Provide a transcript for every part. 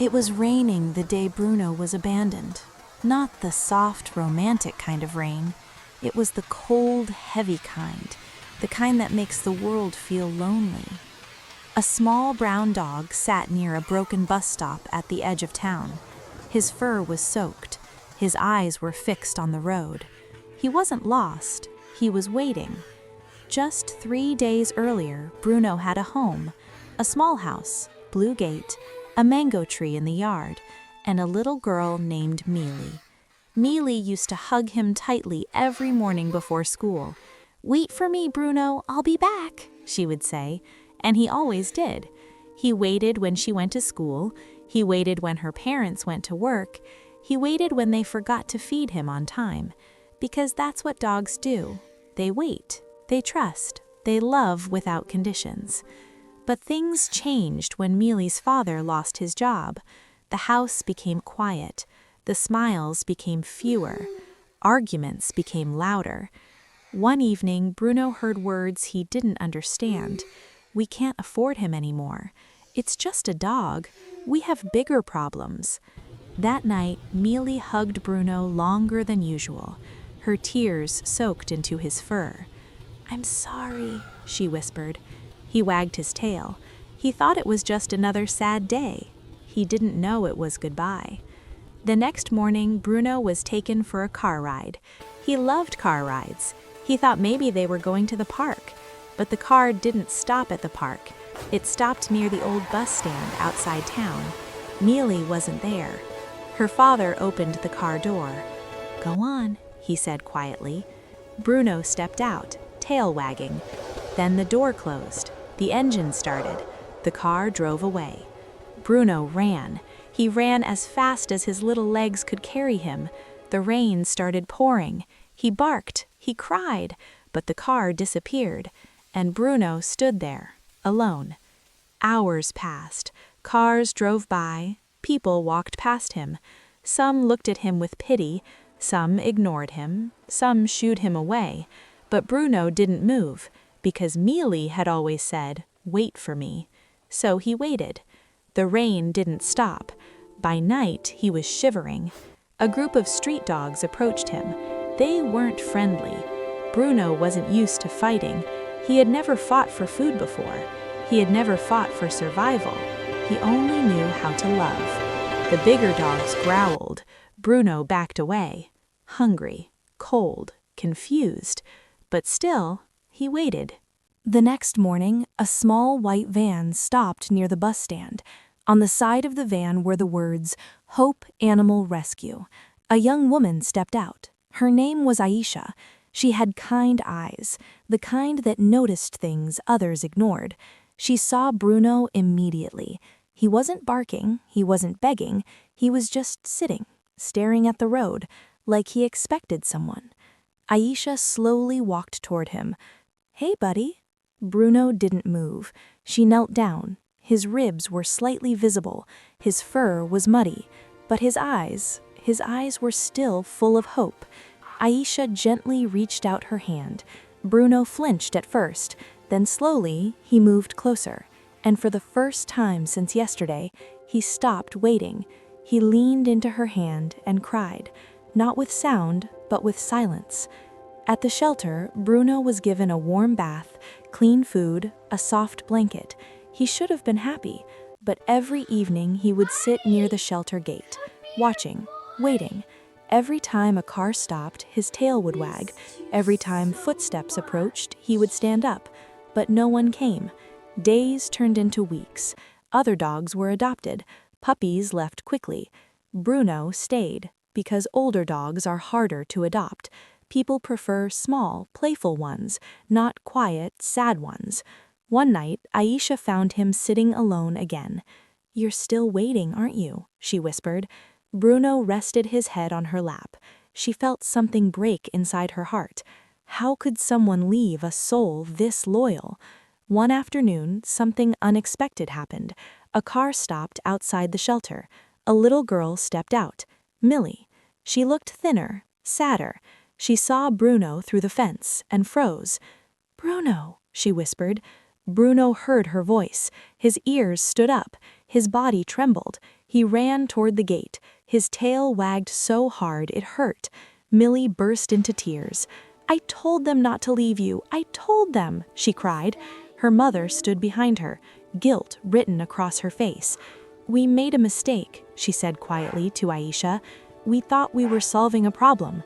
It was raining the day Bruno was abandoned. Not the soft, romantic kind of rain. It was the cold, heavy kind, the kind that makes the world feel lonely. A small brown dog sat near a broken bus stop at the edge of town. His fur was soaked. His eyes were fixed on the road. He wasn't lost. He was waiting. Just 3 days earlier, Bruno had a home, a small house, blue gate, a mango tree in the yard, and a little girl named Mealy. Mealy used to hug him tightly every morning before school. "Wait for me, Bruno, I'll be back," she would say, and he always did. He waited when she went to school. He waited when her parents went to work. He waited when they forgot to feed him on time, because that's what dogs do. They wait, they trust, they love without conditions. But things changed when Mealy's father lost his job. The house became quiet. The smiles became fewer. Arguments became louder. One evening, Bruno heard words he didn't understand. "We can't afford him anymore. It's just a dog. We have bigger problems." That night, Mealy hugged Bruno longer than usual. Her tears soaked into his fur. "I'm sorry," she whispered. He wagged his tail. He thought it was just another sad day. He didn't know it was goodbye. The next morning, Bruno was taken for a car ride. He loved car rides. He thought maybe they were going to the park. But the car didn't stop at the park. It stopped near the old bus stand outside town. Mealy wasn't there. Her father opened the car door. "Go on," he said quietly. Bruno stepped out, tail wagging. Then the door closed. The engine started. The car drove away. Bruno ran. He ran as fast as his little legs could carry him. The rain started pouring. He barked. He cried. But the car disappeared. And Bruno stood there, alone. Hours passed. Cars drove by. People walked past him. Some looked at him with pity. Some ignored him. Some shooed him away. But Bruno didn't move, because Mealy had always said, "Wait for me." So he waited. The rain didn't stop. By night, he was shivering. A group of street dogs approached him. They weren't friendly. Bruno wasn't used to fighting. He had never fought for food before. He had never fought for survival. He only knew how to love. The bigger dogs growled. Bruno backed away. Hungry, cold, confused. But still, he waited. The next morning, a small white van stopped near the bus stand. On the side of the van were the words, "Hope Animal Rescue." A young woman stepped out. Her name was Aisha. She had kind eyes, the kind that noticed things others ignored. She saw Bruno immediately. He wasn't barking, he wasn't begging, he was just sitting, staring at the road, like he expected someone. Aisha slowly walked toward him. "Hey, buddy." Bruno didn't move. She knelt down. His ribs were slightly visible. His fur was muddy. But his eyes were still full of hope. Aisha gently reached out her hand. Bruno flinched at first. Then slowly, he moved closer. And for the first time since yesterday, he stopped waiting. He leaned into her hand and cried, not with sound, but with silence. At the shelter, Bruno was given a warm bath, clean food, a soft blanket. He should have been happy, but every evening he would sit near the shelter gate, watching, waiting. Every time a car stopped, his tail would wag. Every time footsteps approached, he would stand up. But no one came. Days turned into weeks. Other dogs were adopted. Puppies left quickly. Bruno stayed, because older dogs are harder to adopt. People prefer small, playful ones, not quiet, sad ones. One night, Aisha found him sitting alone again. "You're still waiting, aren't you?" she whispered. Bruno rested his head on her lap. She felt something break inside her heart. How could someone leave a soul this loyal? One afternoon, something unexpected happened. A car stopped outside the shelter. A little girl stepped out, Millie. She looked thinner, sadder. She saw Bruno through the fence and froze. "Bruno," she whispered. Bruno heard her voice. His ears stood up. His body trembled. He ran toward the gate. His tail wagged so hard it hurt. Millie burst into tears. "I told them not to leave you. I told them," she cried. Her mother stood behind her, guilt written across her face. "We made a mistake," she said quietly to Aisha. "We thought we were solving a problem."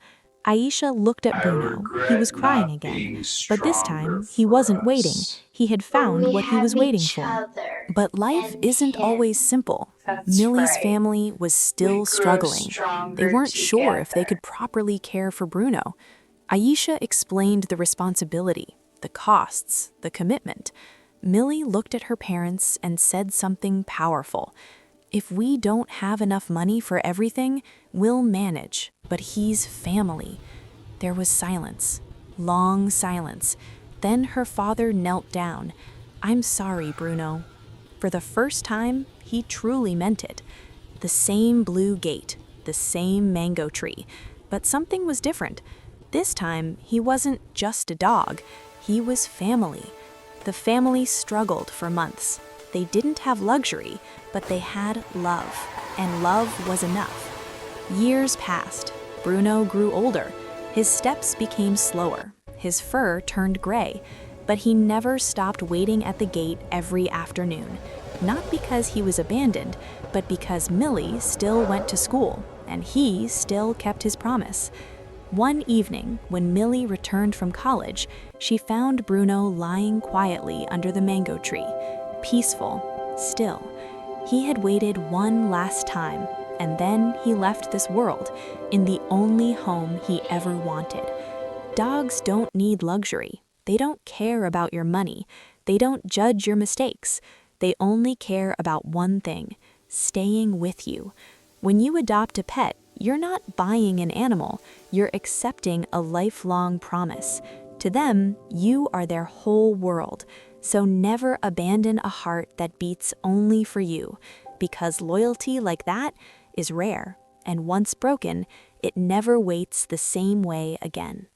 Aisha looked at Bruno. He was crying again. But this time, he wasn't waiting. He had found what he was waiting for. But life isn't always simple. Millie's family was still struggling. They weren't sure if they could properly care for Bruno. Aisha explained the responsibility, the costs, the commitment. Millie looked at her parents and said something powerful. "If we don't have enough money for everything, we'll manage, but he's family." There was silence, long silence. Then her father knelt down. "I'm sorry, Bruno." For the first time, he truly meant it. The same blue gate, the same mango tree, but something was different. This time, he wasn't just a dog, he was family. The family struggled for months. They didn't have luxury, but they had love, and love was enough. Years passed. Bruno grew older. His steps became slower. His fur turned gray, but he never stopped waiting at the gate every afternoon. Not because he was abandoned, but because Millie still went to school, and he still kept his promise. One evening, when Millie returned from college, she found Bruno lying quietly under the mango tree, peaceful, still. He had waited one last time, and then he left this world, in the only home he ever wanted. Dogs don't need luxury. They don't care about your money. They don't judge your mistakes. They only care about one thing: staying with you. When you adopt a pet, you're not buying an animal, you're accepting a lifelong promise. To them, you are their whole world. So never abandon a heart that beats only for you, because loyalty like that is rare, and once broken, it never waits the same way again.